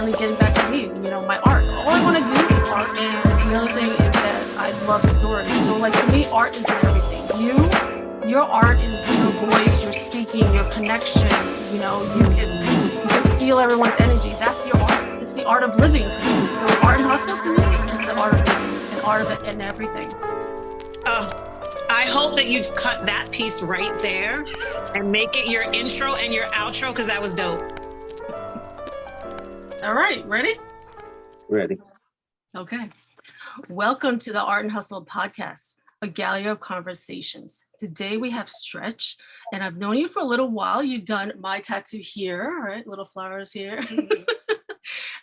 finally getting back to me, my art. All I want to do is art. And the other thing is that I love stories. So like for me, art is everything. Your art is your voice, your speaking, your connection. You can feel everyone's energy. That's your art. It's the art of living to me. So art and hustle to me is the art of living and art of it and everything. I hope that you cut that piece right there and make it your intro and your outro, because that was dope. All right, ready? Ready. Okay. Welcome to the Art and Hustle podcast, a gallery of conversations. Today we have Stretch, and I've known you for a little while. You've done my tattoo here, right? Little flowers here.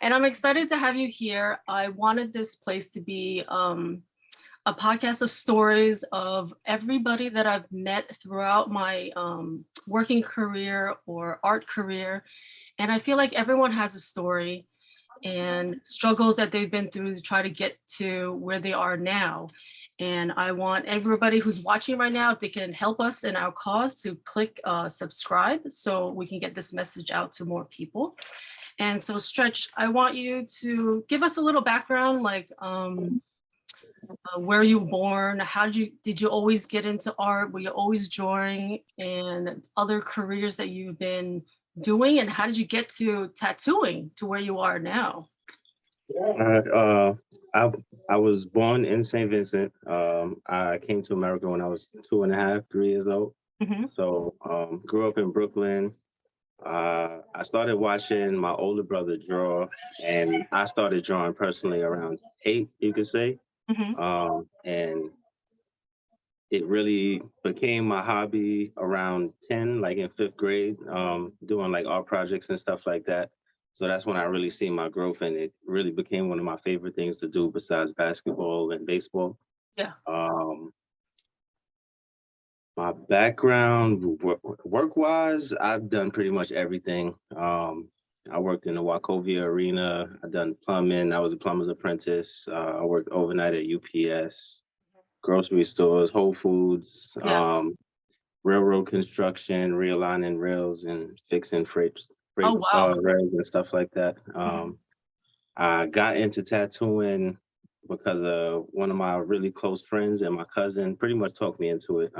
And I'm excited to have you here. I wanted this place to be a podcast of stories of everybody that I've met throughout my working career or art career. And I feel like everyone has a story and struggles that they've been through to try to get to where they are now. And I want everybody who's watching right now, if they can help us in our cause, to click subscribe so we can get this message out to more people. And so Stretch, I want you to give us a little background, like where you were born, did you always get into art? Were you always drawing, and other careers that you've been doing, and how did you get to tattooing to where you are now? I was born in St. Vincent. I came to America when I was 2.5, 3 years old. Mm-hmm. So grew up in Brooklyn. I started watching my older brother draw, and I started drawing personally around 8, you could say. Mm-hmm. And it really became my hobby around 10, like in 5th grade, doing like art projects and stuff like that. So that's when I really see my growth, and it really became one of my favorite things to do besides basketball and baseball. Yeah. My background, work-wise, I've done pretty much everything. I worked in the Wachovia Arena. I've done plumbing. I was a plumber's apprentice. I worked overnight at UPS, grocery stores, Whole Foods, railroad construction, realigning rails and fixing freight rails and stuff like that. I got into tattooing because of one of my really close friends, and my cousin pretty much talked me into it.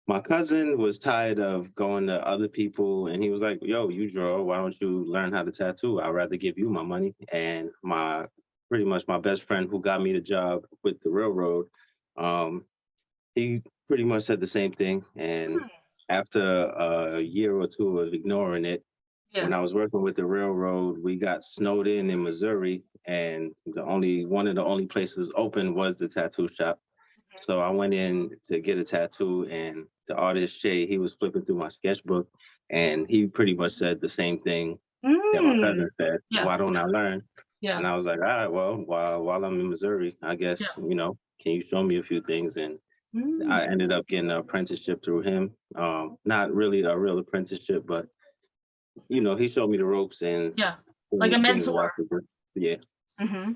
My cousin was tired of going to other people, and he was like, yo, you draw, why don't you learn how to tattoo? I'd rather give you my money. And pretty much my best friend who got me the job with the railroad, he pretty much said the same thing. And after a year or two of ignoring it, when I was working with the railroad, we got snowed in Missouri, and one of the only places open was the tattoo shop. So I went in to get a tattoo, and the artist Shay, he was flipping through my sketchbook, and he pretty much said the same thing that my cousin said. Why don't I learn? Yeah. And I was like, all right, well, while I'm in Missouri, I guess, can you show me a few things? And I ended up getting an apprenticeship through him. Not really a real apprenticeship, but he showed me the ropes, and like a mentor. Yeah. Mm-hmm.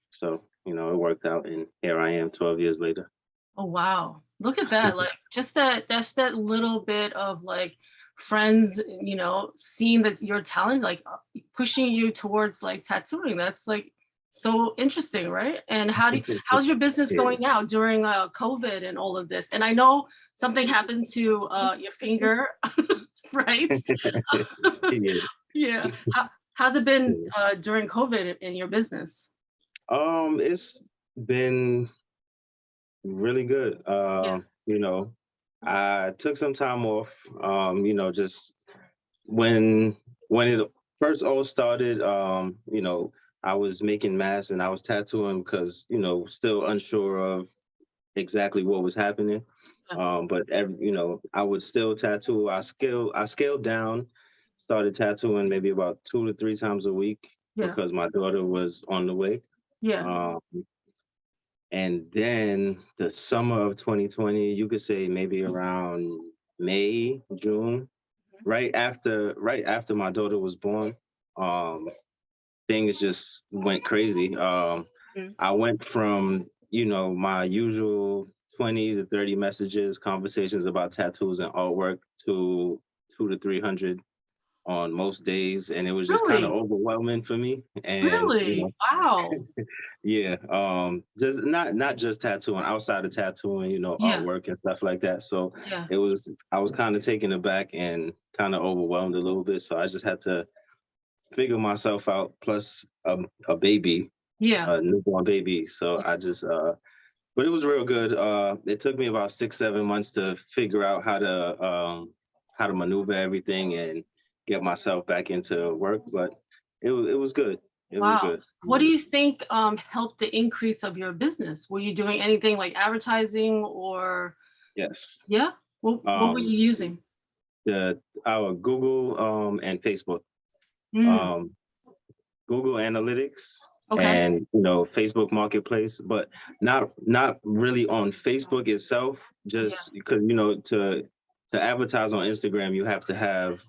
So, it worked out, and here I am 12 years later. Oh, wow. Look at that. Like that's that little bit of like friends, seeing that your talent, like pushing you towards like tattooing. That's like so interesting, right? And how's your business going now during COVID and all of this? And I know something happened to your finger, right? Yeah. How's it been during COVID in your business? It's been really good. I took some time off. Just when it first all started, I was making masks and I was tattooing because, still unsure of exactly what was happening. But I would still tattoo. I scaled down, started tattooing maybe about 2 to 3 times a week because my daughter was on the way. And then the summer of 2020, you could say maybe around May, June, right after my daughter was born, things just went crazy. I went from, my usual 20 to 30 messages, conversations about tattoos and artwork to 200 to 300 on most days, and it was just kind of Really? overwhelming for me. And Really? Wow. yeah, just not just tattooing, outside of tattooing, Yeah. artwork and stuff like that. So Yeah. I was kind of taken aback and kind of overwhelmed a little bit. So I just had to figure myself out. Plus a baby, Yeah. a newborn baby. So Yeah. I just but it was real good. It took me about 6, 7 months to figure out how to maneuver everything and get myself back into work. But it was good. It was Wow. good. What do you think helped the increase of your business? Were you doing anything like advertising or Yes. yeah? What were Um, you using? our Google and Facebook. Mm, Um, Google Analytics okay. and Facebook Marketplace, but not really on Facebook itself. Yeah. Just because to advertise on Instagram, you have to have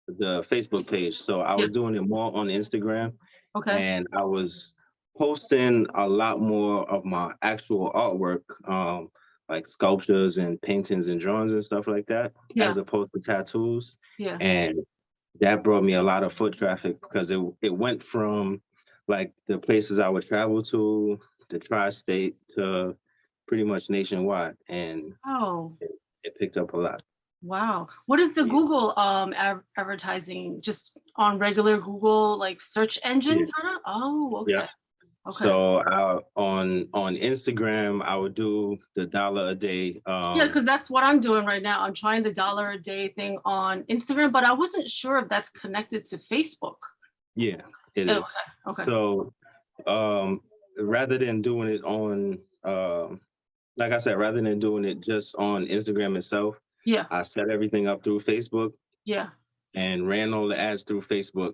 the Facebook page. So I Yeah. was doing it more on Instagram, Okay. and I was posting a lot more of my actual artwork, like sculptures and paintings and drawings and stuff like that, Yeah. as opposed to tattoos. Yeah. And that brought me a lot of foot traffic because it went from like the places I would travel to, the tri-state, to pretty much nationwide, and Oh, it picked up a lot. wow. What is the Yeah, Google advertising? Just on regular Google like search engine yeah, kind of? Oh, yeah. okay. Okay. So on Instagram, I would do the dollar a day. Yeah, because that's what I'm doing right now. I'm trying the dollar a day thing on Instagram, but I wasn't sure if that's connected to Facebook. Yeah, it Oh, is. okay. Okay. So um, rather than doing it on, like I said, rather than doing it just on Instagram itself, Yeah. I set everything up through Facebook Yeah. and ran all the ads through Facebook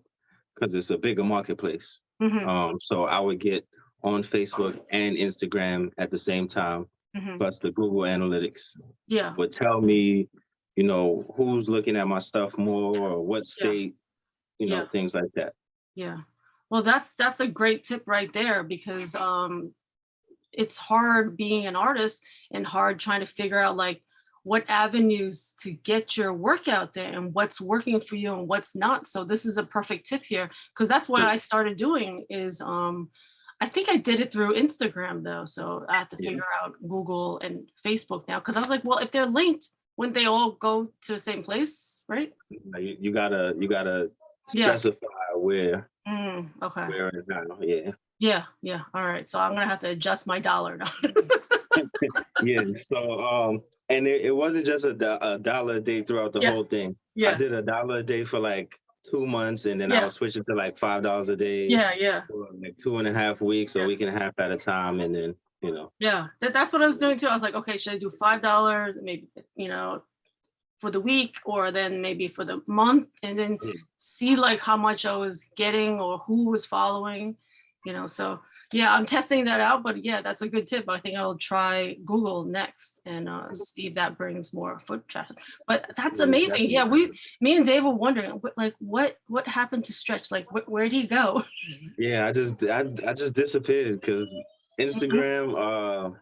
because it's a bigger marketplace. Mm-hmm. So I would get on Facebook and Instagram at the same time, Mm-hmm. plus the Google Analytics Yeah. would tell me, who's looking at my stuff more or what Yeah. state, Yeah. things like that. Yeah. Well, that's a great tip right there because it's hard being an artist and hard trying to figure out like what avenues to get your work out there and what's working for you and what's not. So this is a perfect tip here because that's what I started doing is I think I did it through Instagram though. So I have to Yeah. figure out Google and Facebook now because I was like, well, if they're linked, wouldn't they all go to the same place, right? You gotta Yeah. specify where Okay. where and how. Yeah. Yeah. Yeah. All right. So I'm gonna have to adjust my dollar now. Yeah. So and it wasn't just a dollar a day throughout the Yeah. whole thing. I Yeah. did a dollar a day for like 2 months, and then I Yeah. was switching to like $5 a day Yeah. Yeah. for like 2.5 weeks, a week and a half at a time, and then Yeah, that's what I was doing too. I was like, okay, should I do $5, maybe, for the week, or then maybe for the month, and then see like how much I was getting or who was following, So yeah, I'm testing that out. But yeah, that's a good tip. I think I'll try Google next and see if that brings more foot traffic. But that's amazing. Yeah, me and Dave were wondering, what happened to Stretch? Like, where'd he go? Yeah, I just disappeared because Instagram.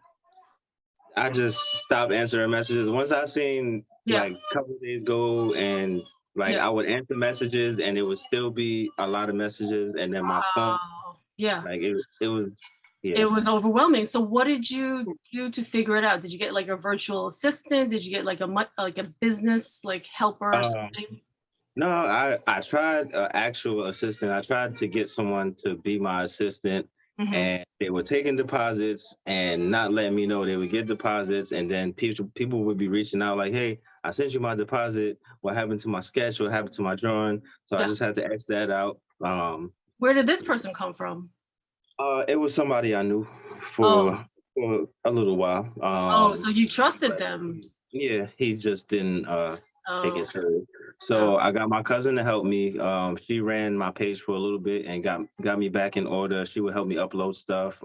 I just stopped answering messages. Once I seen Yeah, like a couple of days go, and like yeah. I would answer messages and it would still be a lot of messages, and then my phone, Yeah. like it was, yeah. It was overwhelming. So what did you do to figure it out? Did you get like a virtual assistant? Did you get like a business like helper or something? No, I tried an actual assistant. I tried to get someone to be my assistant, Mm-hmm. and they were taking deposits and not letting me know they would get deposits, and then people would be reaching out like, "Hey, I sent you my deposit. What happened to my sketch? What happened to my drawing?" So I Yeah. just had to X that out. Where did this person come from? It was somebody I knew Oh, for a little while. so you trusted them. Yeah, he just didn't take Oh, it serious. So I got my cousin to help me. She ran my page for a little bit and got me back in order. She would help me upload stuff.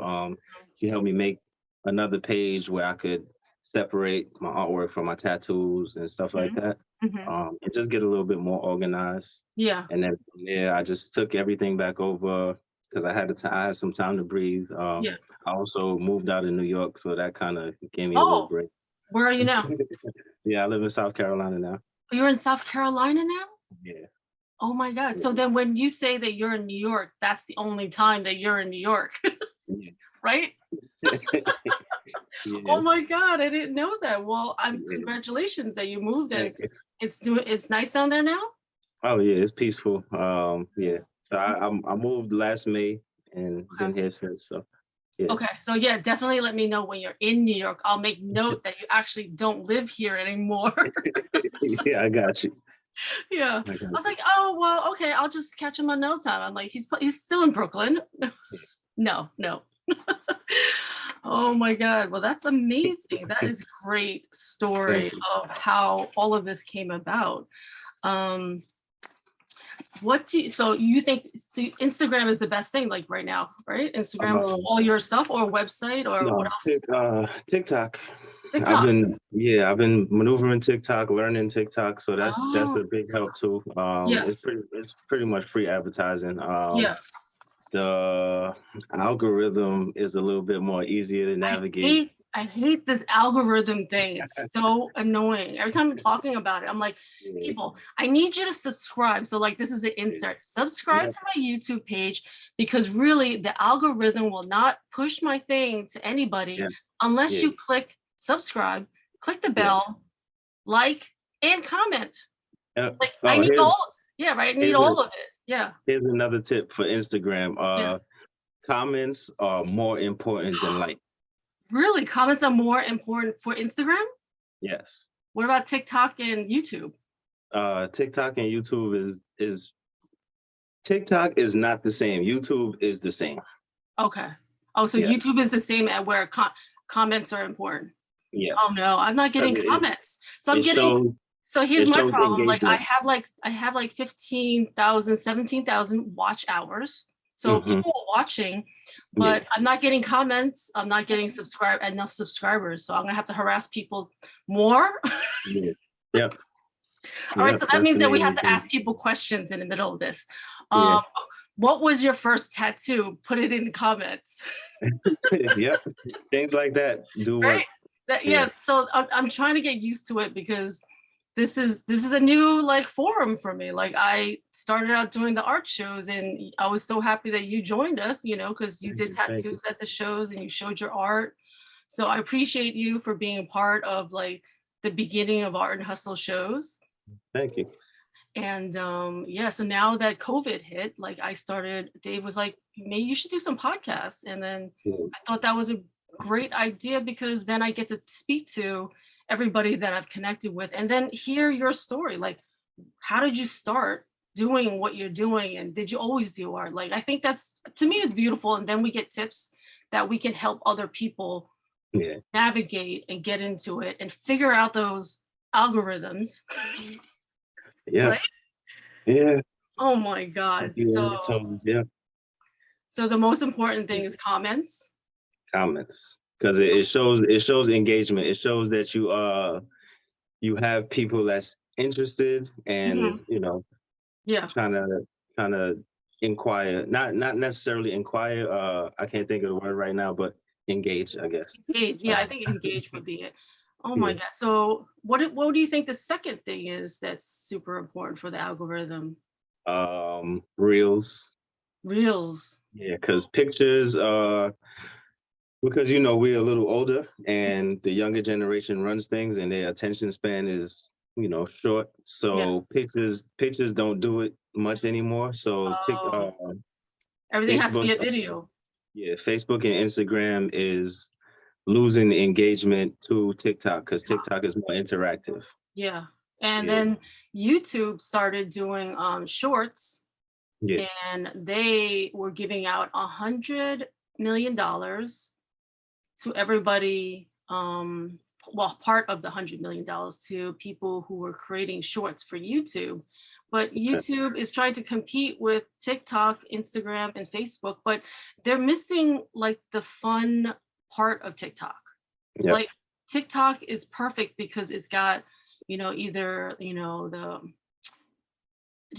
She helped me make another page where I could separate my artwork from my tattoos and stuff like that. mm-hmm. And just get a little bit more organized. Yeah. And then I just took everything back over because I had some time to breathe. Yeah. I also moved out of New York, so that kind of gave me a little Oh, break. where are you now? Yeah, I live in South Carolina now. You're in South Carolina now? Yeah. Oh my God. So then when you say that you're in New York, that's the only time that you're in New York, Yeah. right? Yeah. Oh my God, I didn't know that. Well, Yeah. congratulations that you moved and Thank you. it's nice down there now. Oh yeah, it's peaceful. Yeah. So I moved last May and Okay. been here since. So yeah. Okay, so yeah, definitely let me know when you're in New York. I'll make note that you actually don't live here anymore. Yeah, I got you. Yeah. I got I was you. like, oh well, okay, I'll just catch him on no time. I'm like, he's still in Brooklyn. No, no. Oh my God. Well, that's amazing. That is great Thank story you. of how all of this came about. Um, so you think Instagram is the best thing like right now, right? Instagram with Um, all your stuff or website or what no, else? TikTok. TikTok. I've been maneuvering TikTok, learning TikTok, so that's Oh, a big help too. yeah, It's pretty much free advertising. yeah. The algorithm is a little bit more easier to navigate. I hate this algorithm thing. It's so annoying. Every time I'm talking about it, I'm like, Yeah, people, I need you to subscribe. So like this is an yeah, insert. Subscribe yeah, to my YouTube page because really the algorithm will not push my thing to anybody yeah, unless yeah, you click subscribe, click the yeah. bell, like, and comment. Uh, Like I oh, need all, yeah, right. I need here's a all of it. Yeah. here's another tip for Instagram. Yeah. Comments are more important than like. Really, comments are more important for Instagram? Yes. What about TikTok and YouTube? TikTok and YouTube is TikTok is not the same. YouTube is the same. Okay. Oh, so Yes. YouTube is the same at where comments are important. Yes. Oh no, I'm not getting Because comments. So I'm it getting, shows so here's it my shows problem. Like engagement. I have like 15,000, 17,000 watch hours. So Hmm. people are watching, Yeah. but I'm not getting comments. I'm not getting enough subscribers. So I'm gonna have to harass people more. Yeah. Yep. All right, Yep. so that That's means the that we name have of to the ask people questions in the middle of this. game. Um, what was your first tattoo? Put it in the comments. Yeah. Yep. Things like that do Right? work. That Yeah. yeah. So I'm trying to get used to it because this is a new like forum for me. Like I started out doing the art shows, and I was so happy that you joined us. You know, because you Thank did you. Thank you. tattoos at the shows and you showed your art. So I appreciate you for being a part of like the beginning of Art and Hustle shows. Thank you. And yeah, so now that COVID hit, like I started, Dave was like, maybe you should do some podcasts. And then Yeah. I thought that was a great idea because then I get to speak to everybody that I've connected with and then hear your story. Like, how did you start doing what you're doing? And did you always do art? Like, I think that's, to me, it's beautiful. And then we get tips that we can help other people Yeah. navigate and get into it and figure out those algorithms, Yeah. right? Yeah. Oh my God. You on your toes. Yeah. So the most important thing is comments. Comments. Because it shows engagement. It shows that you have people that's interested and Mhm. you know Yeah. trying to inquire, not necessarily inquire, I can't think of the word right now, but engage, I guess. Engage. Yeah, I um, think engage would be it. Oh my yeah. God. So what do you think the second thing is that's super important for the algorithm? Reels. Reels. Yeah, because pictures, because we're a little older and the younger generation runs things and their attention span is short, Yeah. so pictures don't do it much anymore. So Oh, everything has to Facebook, be a video. yeah, Facebook and Instagram is losing engagement to TikTok because TikTok is more interactive. Yeah. And Yeah, then YouTube started doing shorts yeah, and they were giving out $100 million to everybody, well, part of the $100 million to people who were creating shorts for YouTube. But YouTube is trying to compete with TikTok, Instagram, and Facebook, but they're missing like the fun part of TikTok. yeah, Like TikTok is perfect because it's got, either,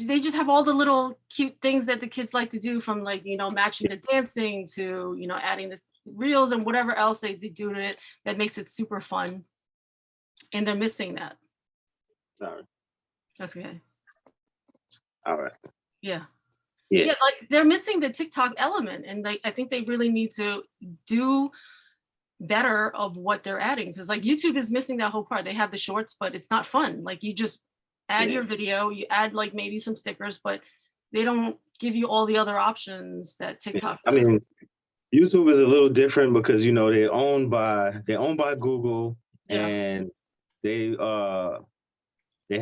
they just have all the little cute things that the kids like to do from like, matching the dancing to, adding the reels and whatever else they do to it that makes it super fun. And they're missing that. sorry. That's okay. All right. Yeah. Yeah. Yeah, like they're missing the TikTok element, and I think they really need to do better of what they're adding, because like YouTube is missing that whole part. They have the shorts, but it's not fun. Like you just add Yeah. your video, you add like maybe some stickers, but they don't give you all the other options that TikTok I does. mean, YouTube is a little different because they're owned by Google, Yeah, and they they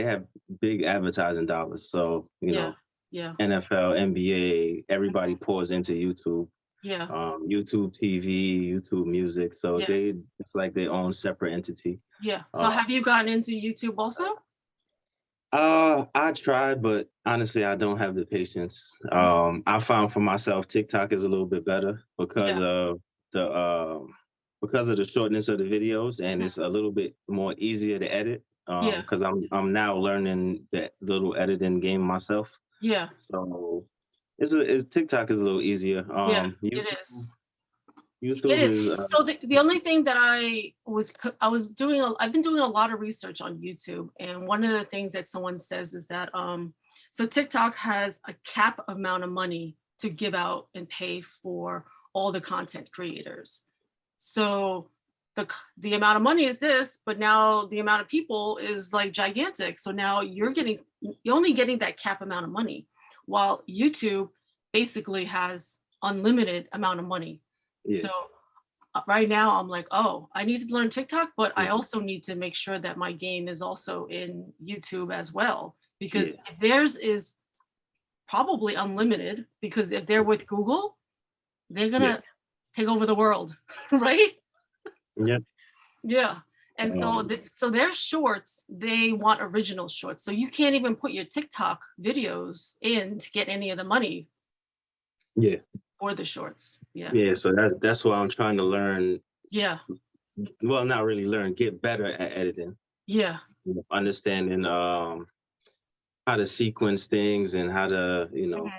have big advertising dollars. So yeah, yeah, NFL, NBA, everybody pours into YouTube. yeah, YouTube TV, YouTube Music. So yeah, it's like their own separate entity. yeah. So Uh, have you gotten into YouTube also? I tried, but honestly, I don't have the patience. I found for myself TikTok is a little bit better Yeah, the because of the shortness of the videos, and mhm, it's a little bit more easier to edit. yeah, Because I'm now learning that little editing game myself. yeah, So TikTok is a little easier. yeah. It is. It YouTube is. is So the only thing that I've been doing a lot of research on YouTube, and one of the things that someone says is that so TikTok has a cap amount of money to give out and pay for all the content creators. So the amount of money is this, but now the amount of people is like gigantic. So now you're only getting that cap amount of money, while YouTube basically has unlimited amount of money. yeah. So right now I'm like, oh, I need to learn TikTok, but I Yeah. also need to make sure that my game is also in YouTube as well. Because Yeah. if theirs is probably unlimited, because if they're with Google, they're Yeah. gonna take over the world, right? Yeah. Yeah. And so Um, so their shorts, they want original shorts. So you can't even put your TikTok videos in to get any of the money yeah. for the shorts. Yeah. Yeah. So that's why I'm trying to learn. Yeah. Well, not really learn, get better at editing, Yeah. understanding how to sequence things and how to Mhm.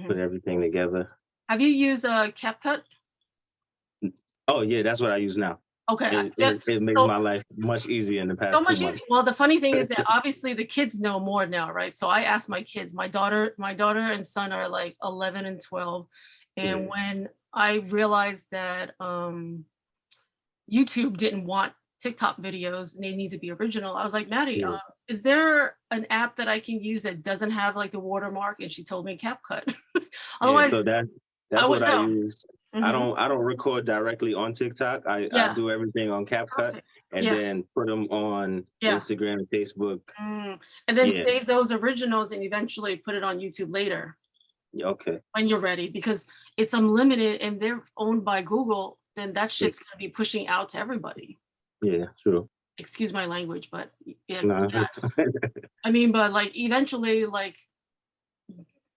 put Mhm. everything together. Have you used CapCut? Oh yeah, that's what I use now. Okay. It makes So my life much easier in the so past two much months. easier. Well, the funny thing is that obviously the kids know more now, right? So I asked my kids. My daughter and son are like 11 and 12. And Yeah. when I realized that YouTube didn't want TikTok videos and they need to be original, I was like, Maddie, Yeah. is there an app that I can use that doesn't have like the watermark? And she told me CapCut. Yeah. Otherwise, So I that's what wouldn't I know. use. I Mhm. don't record directly on TikTok. I Yeah, do everything on CapCut perfect. and Yeah, then put them on yeah. Instagram, Facebook. And then Yeah. save those originals and eventually put it on YouTube later Yeah, okay. when you're ready, because it's unlimited and they're owned by Google, then that Yeah. shit's gonna be pushing out to everybody. Yeah. True. Excuse my language, but yeah, No. yeah. I mean, but like eventually, like,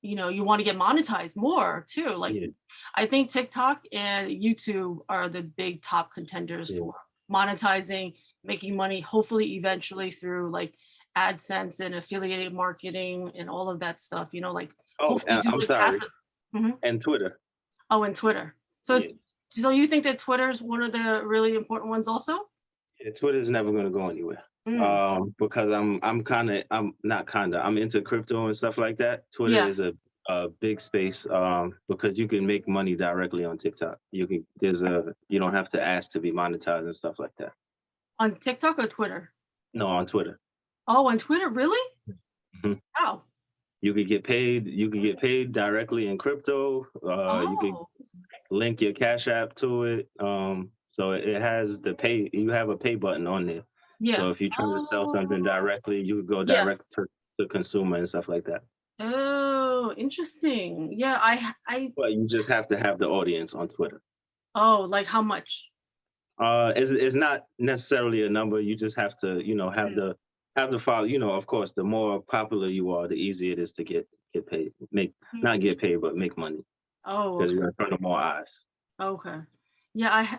you want to get monetized more too. Like, Yeah. I think TikTok and YouTube are the big top contenders Yeah. for monetizing, making money, hopefully eventually through like AdSense and affiliated marketing and all of that stuff, like Oh, hopefully do I'm it sorry. passive. Mhm. And Twitter. Oh, and Twitter. So, Yeah. so you think that Twitter is one of the really important ones also? Yeah, Twitter's never gonna go anywhere. Mm, Because I'm into crypto and stuff like that. Twitter yeah. is a big space because you can make money directly on TikTok. You don't have to ask to be monetized and stuff like that. On TikTok or Twitter? No, on Twitter. Oh, on Twitter, really? Mhm. Wow. You could get paid. You could get paid directly in crypto. You could Oh, link your Cash App to it. So it has you have a pay button on there. yeah. So if you're trying to sell something Oh, directly, you could go yeah. direct to consumer and stuff like that. Oh, interesting. Yeah, But you just have to have the audience on Twitter. oh, like how much? It's not necessarily a number. You just have to, Mm, have the follow. Of course, the more popular you are, the easier it is to get paid. mm. Not get paid, but make money Oh, because okay. you're in front of more eyes. Okay. Yeah,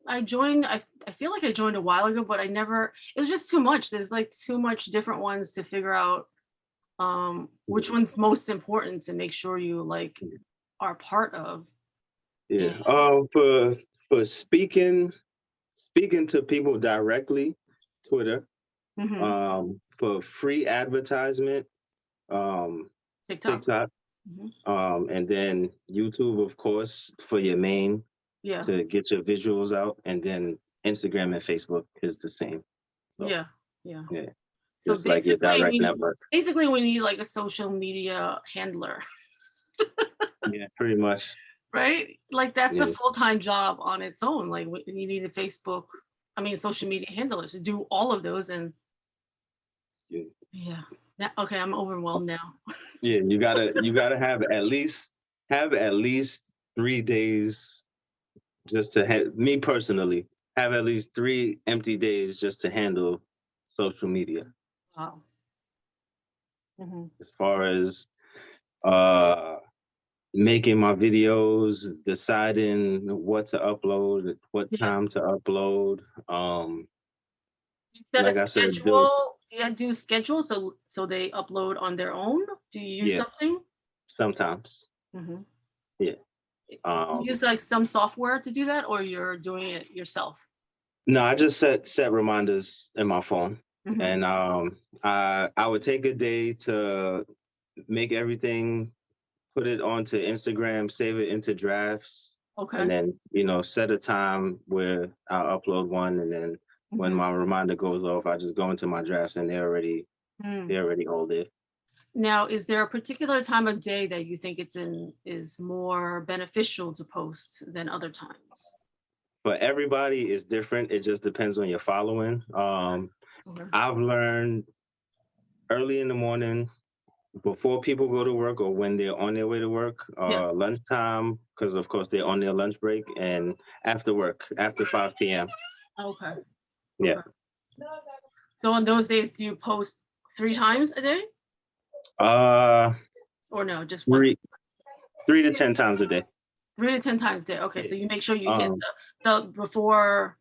I joined. I feel like I joined a while ago, but I never. It was just too much. There's like too much different ones to figure out which one's most important to make sure you like are part of. Yeah. And For speaking to people directly, Twitter. mhm. For free advertisement, TikTok. TikTok, and then YouTube, of course, for your main Yeah. to get your visuals out, and then Instagram and Facebook is the same. So, Yeah. Yeah. yeah, So just like your direct network. basically we need like a social media handler, Yeah, pretty much. right? Like that's a Yeah. full-time job on its own. Like you need social media handlers to do all of those. And Yeah. Okay, I'm overwhelmed now. Yeah, you gotta have at least 3 days just to me personally have at least 3 empty days just to handle social media. Wow. As far as uh making my videos, deciding what to upload, what Yeah. time to upload. You set Like a I said, schedule. Do you do a schedule so they upload on their own? Do you use yeah, something? sometimes. Mm-hmm. Yeah. You use like some software to do that, or you're doing it yourself? No, I just set reminders in my phone. Mm-hmm. And I would take a day to make everything, put it onto Instagram, save it into drafts, Okay. and then set a time where I'll upload one, and then when my reminder goes off, I just go into my drafts, and they're already all there. Now, is there a particular time of day that you think is more beneficial to post than other times? For everybody, it's different. It just depends on your following. I've learned early in the morning, before people go to work or when they're on their way to work, lunchtime, because of course they're on their lunch break, and after work, after 5 p.m. Okay. Yeah. Okay. So on those days, do you post 3 times a day? Or no, just once? 3 to 10 times a day. 3 to 10 times a day. Okay, so you make sure you hit the before,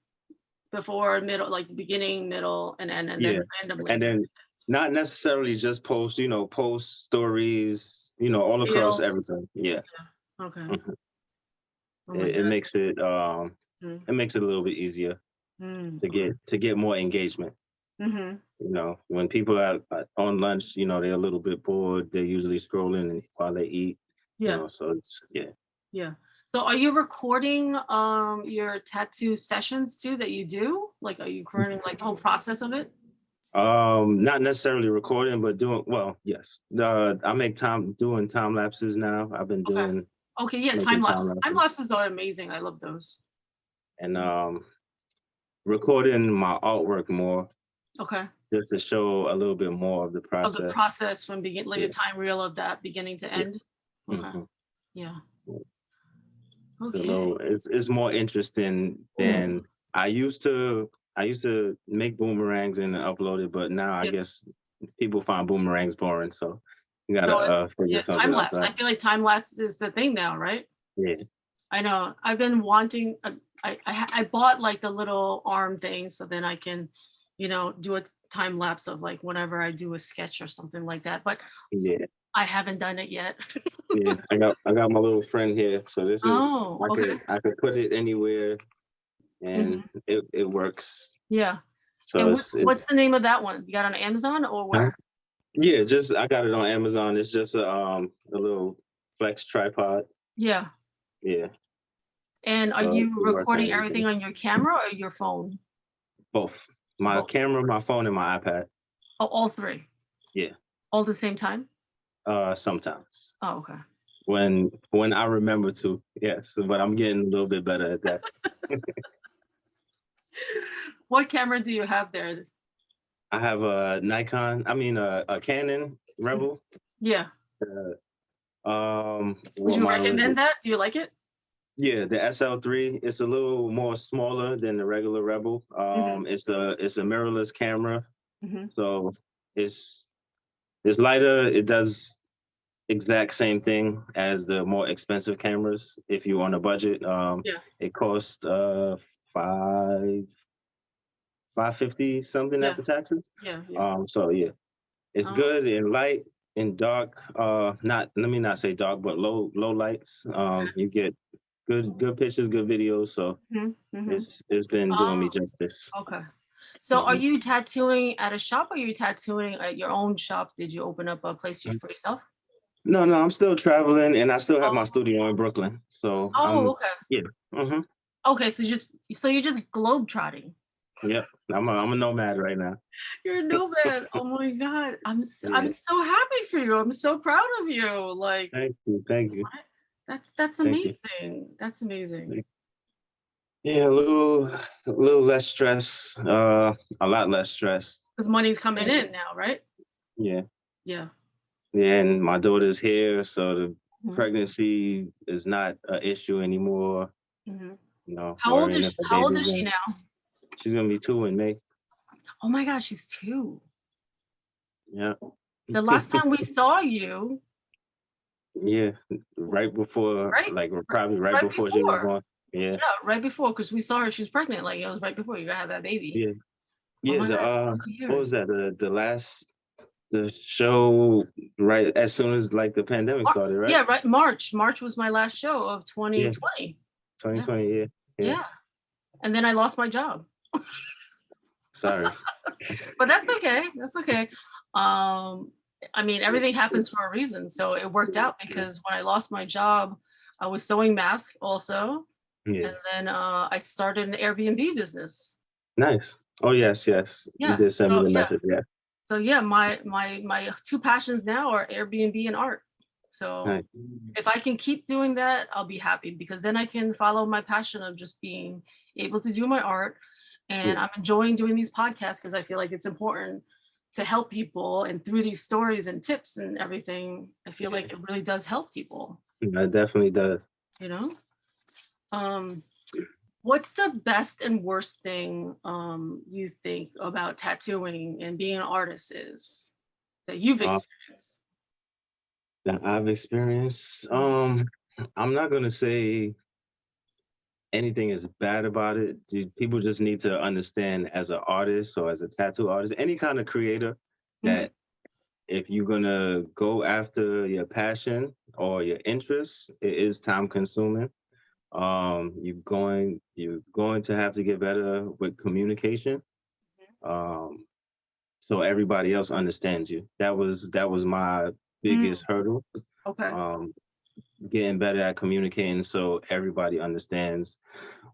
middle, like beginning, middle, and then randomly. And then not necessarily just post, post stories, all across everything. Yeah. Okay. Mm-hmm. It makes it it makes it a little bit easier to get more engagement. When people are on lunch, they're a little bit bored. They're usually scrolling while they eat. So it's Yeah. So are you recording your tattoo sessions too that you do? Like, are you recording like the whole process of it? Not necessarily recording, but yes. I make doing time lapses now. I've been doing. Okay, yeah, time lapses. Time lapses are amazing. I love those. And recording my artwork more. Okay. Just to show a little bit more of the process. Of the process from a time reel of that beginning to end. Yeah. Okay. Yeah. Okay. It's more interesting than I used to make boomerangs and upload it, but now I guess people find boomerangs boring, so you gotta figure something time lapse. out. I feel like time lapse is the thing now, right? Yeah. I know. I've been wanting. I bought like the little arm thing, so then I can, do a time lapse of like whenever I do a sketch or something like that. But I haven't done it yet. Yeah, I got my little friend here, so this is I could put it anywhere, and it works. Yeah. So and what's the name of that one? You got it on Amazon or where? Yeah, I got it on Amazon. It's just a little flex tripod. Yeah. Yeah. And are you recording everything on your camera or your phone? Both. My camera, my phone, and my iPad. Oh, all 3? Yeah. All at the same time? Sometimes. Oh, okay. When I remember to, yes, but I'm getting a little bit better at that. What camera do you have there? I have a a Canon Rebel. Yeah. Would you recommend that? Do you like it? Yeah, the SL3. It's a little more smaller than the regular Rebel. It's a mirrorless camera, so it's lighter. It does exact same thing as the more expensive cameras. If you're on a budget, it costs $550 something after taxes. Yeah. So yeah, it's good in light, in dark. Let me not say dark, but low lights. You get good pictures, good videos. So it's been doing me justice. Okay. So are you tattooing at a shop or are you tattooing at your own shop? Did you open up a place for yourself? No, no, I'm still traveling, and I still have my Oh, studio in Brooklyn. So oh, okay. yeah. hmm Okay, so you're just globe trotting. Yep. I'm a nomad right now. You're a nomad. Oh my God. Yeah. I'm so happy for you. I'm so proud of you. Like Thank you. Thank you. what? That's Thank you. amazing. That's amazing. Yeah, a little less stress. A lot less stress. Because money's coming in now, right? Yeah. Yeah. Yeah, and my daughter's here, so the Mhm, pregnancy is not an issue anymore. mhm. Worrying if a How old baby's is she in. now? She's gonna be 2 in May. Oh my gosh, she's 2. Yeah. The last time we saw you, Yeah, right before, right? like probably right Right before she was before. born. Yeah, Yeah, right before, because we saw her, she was pregnant. Like it was right before you gotta have that baby. yeah, Oh yeah. my God, The 2 what years. was that? The show right as soon as like the pandemic started, right? Yeah, right. March. March was my last show of Yeah, 2020. Yeah, 2020. Yeah, yeah. yeah. And then I lost my job. Sorry. But that's okay. That's okay. Um, I mean, everything happens for a reason. So it worked out because when I lost my job, I was sewing masks also. Yeah, And then I started an Airbnb business. nice. Oh yes, yes. You Yeah. did send me So the yeah. message. Yeah, So yeah, my 2 passions now are Airbnb and art. So nice. if I can keep doing that, I'll be happy because then I can follow my passion of just being able to do my art. And Yeah, I'm enjoying doing these podcasts because I feel like it's important to help people. And through these stories and tips and everything, I feel yeah. like it really does help people, It definitely does. you know? Um, what's the best and worst thing you think about tattooing and being an artist is that you've Uh, experienced? that I've experienced. I'm not gonna say anything is bad about it. People just need to understand as an artist or as a tattoo artist, any kind of creator, Mhm. that if you're gonna go after your passion or your interests, it is time consuming. You're going to have to get better with communication. Um, so everybody else understands you. That was my Mm, biggest hurdle. okay. Um, Getting better at communicating so everybody understands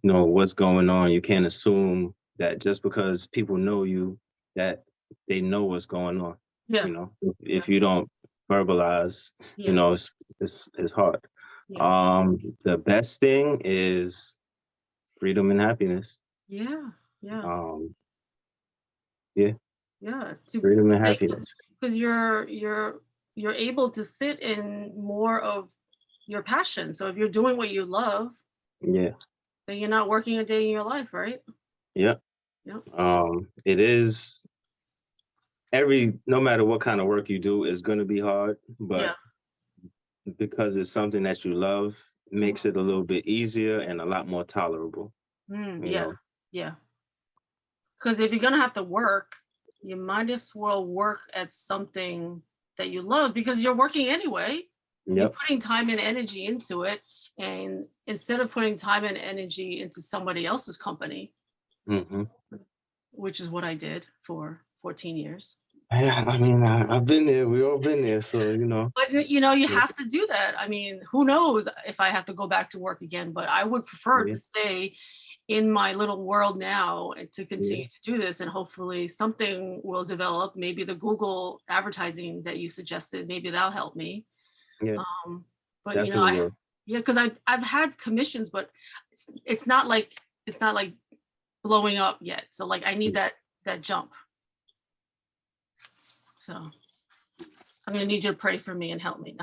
what's going on. You can't assume that just because people know you, that they know what's going on. Yeah. you know Yeah. if you don't verbalize, Yeah. it's hard. Yeah. The best thing is freedom and happiness. Yeah. Yeah. um yeah, Yeah. freedom and Because happiness. you're able to sit in more of your passion. So if you're doing what you love, Yeah, then you're not working a day in your life, right? yeah. Yep. It is, no matter what kind of work you do, is going to be hard, Yeah. but because it's something that you love, makes it a little bit easier and a lot more tolerable. you Yeah. know Yeah. Because if you're gonna have to work, you might as well work at something that you love because you're working anyway. You're yep. putting time and energy into it. And instead of putting time and energy into somebody else's company, hmm which is what I did for 14 years. Yeah, I mean, I've been there. We all been there. So But you Yeah, have to do that. I mean, who knows if I have to go back to work again, but I would prefer yeah, to stay in my little world now and to yeah, continue to do this. And hopefully something will develop. Maybe the Google advertising that you suggested, maybe that'll help me. yeah. Um, but Definitely will. yeah, because I've had commissions, but it's not like blowing up yet. So like I need that jump. So I'm gonna need you to pray for me and help me.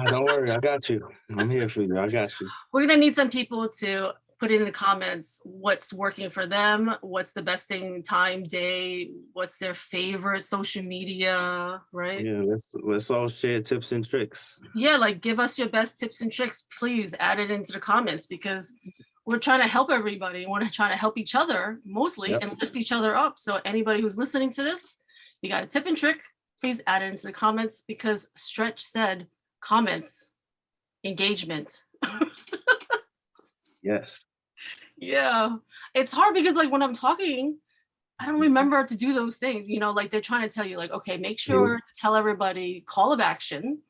Don't worry, I got you. I'm here for you. I got you. We're gonna need some people to put in the comments what's working for them, what's the best thing, time, day, what's their favorite social media, right? Yeah, let's all share tips and tricks. Yeah, like give us your best tips and tricks. Please add it into the comments because we're trying to help everybody. We're trying to help each other mostly Yep. and lift each other up. So anybody who's listening to this, you got a tip and trick, please add it into the comments because Stretch said comments, engagement. Yes. Yeah, it's hard because like when I'm talking, I don't remember to do those things, like they're trying to tell you like, okay, make Yeah. sure to tell everybody call of action,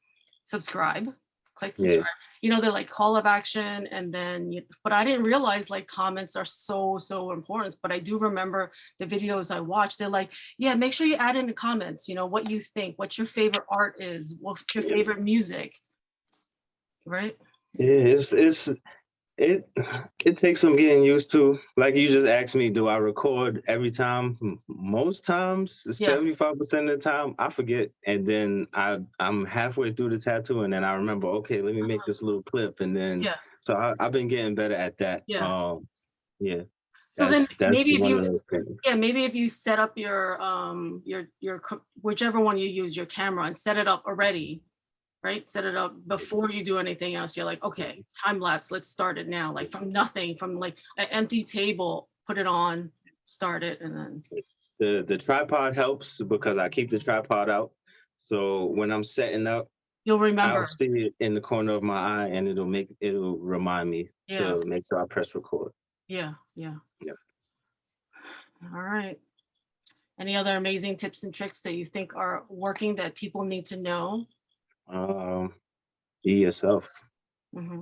subscribe, click Yeah. subscribe. They're like call of action, and then but I didn't realize like comments are so important. But I do remember the videos I watched, they're like, yeah, make sure you add in the comments, what you think, what your favorite art is, what's your favorite music, right? Yeah, it it takes some getting used to. Like you just asked me, do I record every time? Most times, Yeah. 75% of the time, I forget, and then I'm halfway through the tattoo, and then I remember, okay, let me make this little clip, and then Yeah. so I've been getting better at that. Yeah. Yeah, So then that's maybe if one you, of those things. yeah, maybe if you set up your whichever one you use, your camera, and set it up already, right? Set it up before you do anything else. You're like, okay, time lapse, let's start it now. Like from nothing, from like an empty table, put it on, start it, and then The tripod helps because I keep the tripod out, so when I'm setting up, you'll I'll remember. see it in the corner of my eye, and it'll remind me Yeah. to make sure I press record. Yeah. Yeah. Yeah. All right. Any other amazing tips and tricks that you think are working that people need to know? Be yourself. Mm-hmm.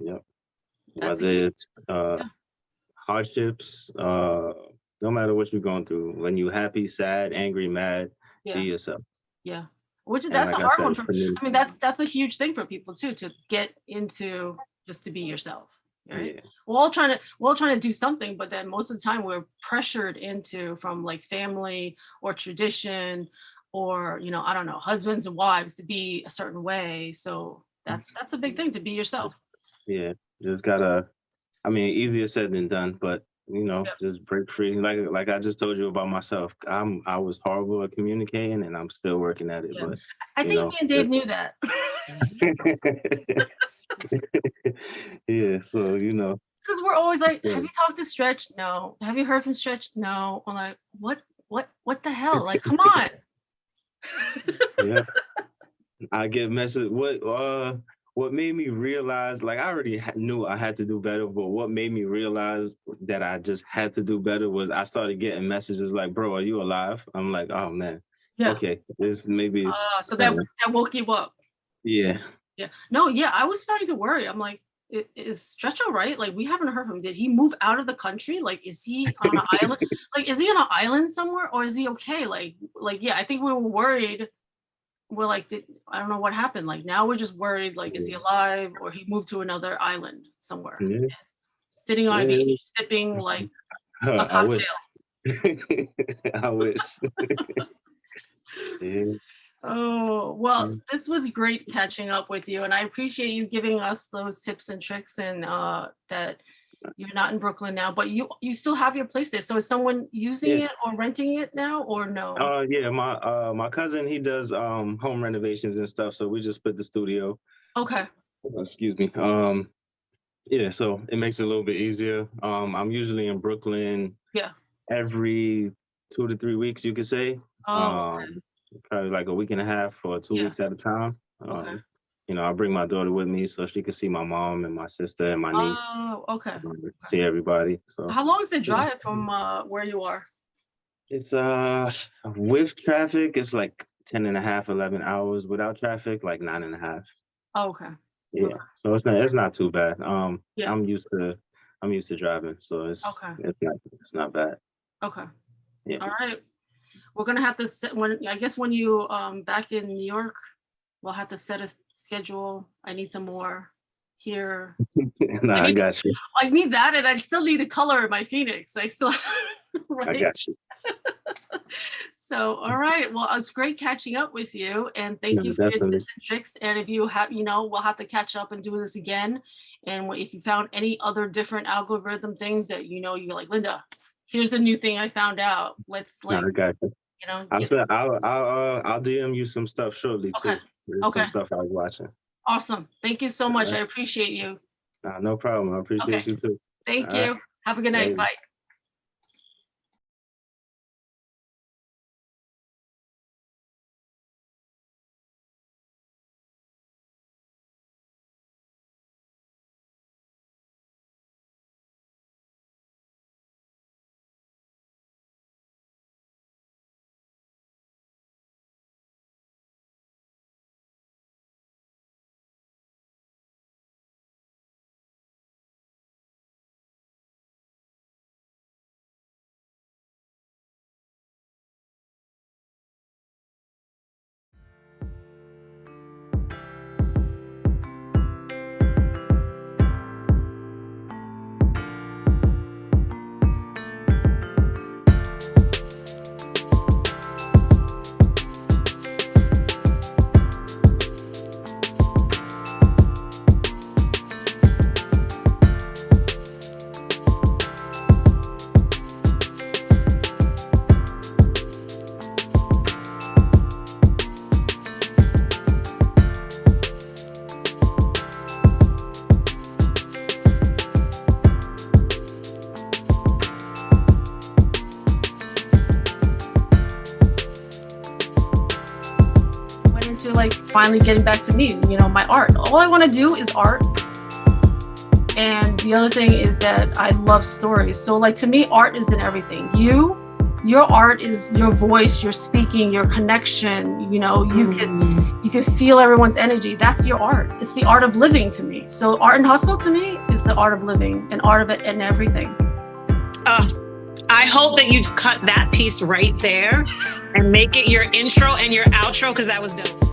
Yep. That's a Whether it's yeah. hardships, no matter what you're going through, when you're happy, sad, angry, mad, be Yeah. yourself. Yeah. Which And that's a like I hard said, one for, I mean, that's a huge thing for people too, to get into just to be yourself. Right. yeah, We're all trying to do something, but then most of the time we're pressured into from like family or tradition or, I don't know, husbands and wives to be a certain way. So that's a big thing, to be yourself. just yeah, just gotta. I mean, easier said than done, but Yep. just break free. Like I just told you about myself. I was horrible at communicating, and I'm still working at it. Yeah. But I you think know, me and Dave just knew that. yeah. So Because we're always like, yeah, have you talked to Stretch? No. Have you heard from Stretch? No. I'm like, what the hell? Like, come on. yeah. I get message. What made me realize, like I already knew I had to do better, but what made me realize that I just had to do better was I started getting messages like, "Bro, are you alive?" I'm like, "Oh man, Yeah. okay, this maybe it's So that woke you up. yeah, Yeah. No, yeah, I was starting to worry. I'm like, is Stretch all right? Like, we haven't heard from him. Did he move out of the country? Like, is he on an island? Like, is he on an island somewhere, or is he okay? Yeah, I think we were worried. We're like, I don't know what happened. Like, now we're just worried. Like, is he alive, or he moved to another island somewhere, yeah, sitting on a yeah. beach, sipping like a I wish, cocktail? I wish. Yeah, Oh, well, this was great catching up with you, and I appreciate you giving us those tips and tricks, and that you're not in Brooklyn now, but you still have your place there. So is someone using yeah. it or renting it now, or no? Yeah, my cousin, he does home renovations and stuff, so we just split the studio. Okay. Excuse me. Yeah, so it makes it a little bit easier. I'm usually in Brooklyn Yeah. every 2 to 3 weeks, you could say. Oh, Um, Probably like a week and a half or two yeah. weeks at a time. Okay. I bring my daughter with me so she can see my mom and my sister and my niece, Oh, okay. see everybody. So How long is the yeah. drive from where you are? It's with traffic, it's like 10 and a half, 11 hours. Without traffic, like 9.5. Oh, okay. Yeah. Okay. So it's not too bad. Yeah. I'm used to driving, so Okay. it's not bad. Okay. Yeah. All right. We're gonna have to set when you back in New York, we'll have to set a schedule. I need some more here. I Nah, I need got you. I need that, and I still need the color of my Phoenix. I still I right. got you. So, all right. Well, it's great catching up with you, and No, thank you for your definitely. tips and tricks. And if you have, we'll have to catch up and do this again. And if you found any other different algorithm things that you're like, Linda, here's the new thing I found out. Let's No, I got you. I get said I'll DM you some stuff shortly okay. too. There's Okay. some stuff I was watching. Awesome. Thank you so All much. I right. appreciate you. No problem. I Okay. appreciate you too. Thank All right. you. Have a good night. Later. Bye. finally getting back to me, my art. All I want to do is art. And the other thing is that I love stories. So like to me, art is in everything. Your art is your voice, your speaking, your connection. You can feel everyone's energy. That's your art. It's the art of living to me. So art and hustle to me is the art of living and art of it and everything. I hope that you cut that piece right there and make it your intro and your outro, because that was dope.